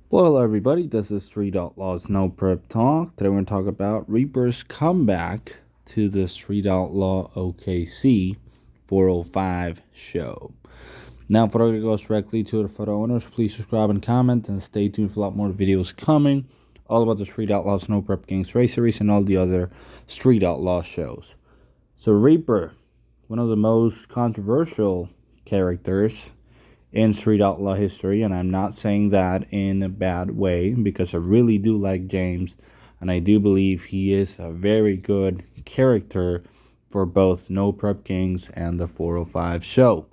Well, hello everybody, this is Street Outlaws No Prep Talk. Today we're going to talk about Reaper's comeback to the Street Outlaw OKC 405 show. Now, before I go directly to the photo owners, please subscribe and comment, and stay tuned for a lot more videos coming, all about the Street Outlaws No Prep Games Race Series and all the other Street Outlaw shows. So Reaper, one of the most controversial characters in Street Outlaw history, and I'm not saying that in a bad way because I really do like James, and I do believe he is a very good character for both No Prep Kings and the 405 show.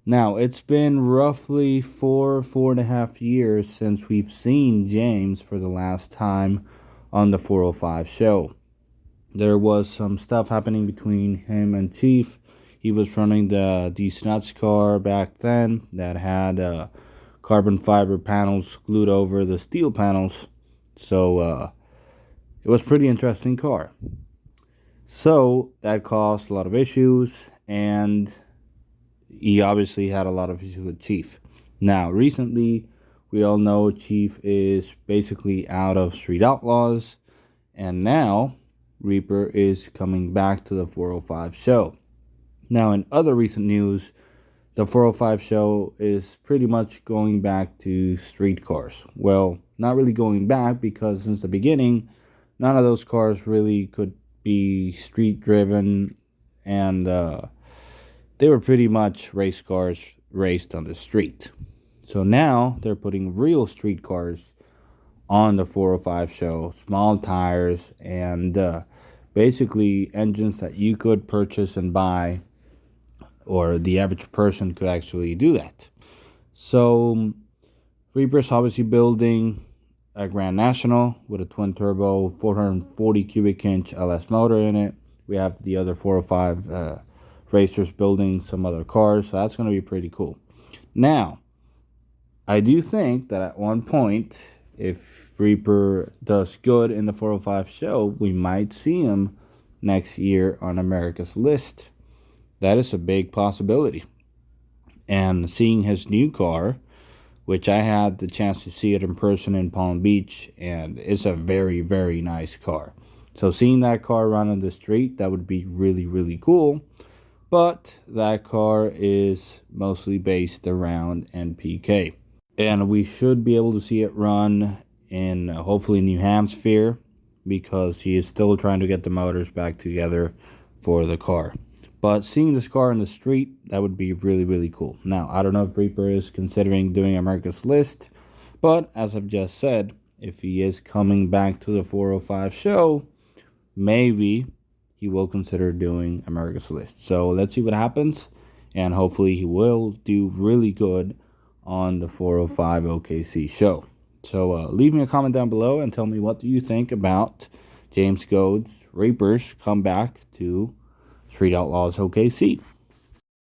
Now, it's been roughly 4.5 years since we've seen James for the last time on the 405 show. There was some stuff happening between him and Chief. He was running the These Nuts car back then that had carbon fiber panels glued over the steel panels. So it was a pretty interesting car. So that caused a lot of issues, and he obviously had a lot of issues with Chief. Now, recently, we all know Chief is basically out of Street Outlaws, and now Reaper is coming back to the 405 show. Now, in other recent news, the 405 show is pretty much going back to street cars. Well, not really going back, because since the beginning, none of those cars really could be street driven, and they were pretty much race cars raced on the street. So now they're putting real street cars on the 405 show, small tires, and basically engines that you could purchase and buy, or the average person could actually do that. So Reaper's obviously building a Grand National with a twin turbo 440 cubic inch LS motor in it. We have the other 405 racers building some other cars, so that's going to be pretty cool. Now, I do think that at one point, if Reaper does good in the 405 show, we might see him next year on America's List. That is a big possibility. And seeing his new car, which I had the chance to see it in person in Palm Beach, and it's a very, very nice car. So seeing that car run on the street, that would be really, really cool. But that car is mostly based around NPK. And we should be able to see it run in hopefully New Hampshire, because he is still trying to get the motors back together for the car. But seeing this car in the street, that would be really, really cool. Now, I don't know if Reaper is considering doing America's List, but as I've just said, if he is coming back to the 405 show, maybe he will consider doing America's List. So let's see what happens, and hopefully he will do really good on the 405 OKC show. So leave me a comment down below and tell me, what do you think about James Goad's Reaper's comeback to Street Outlaws OKC.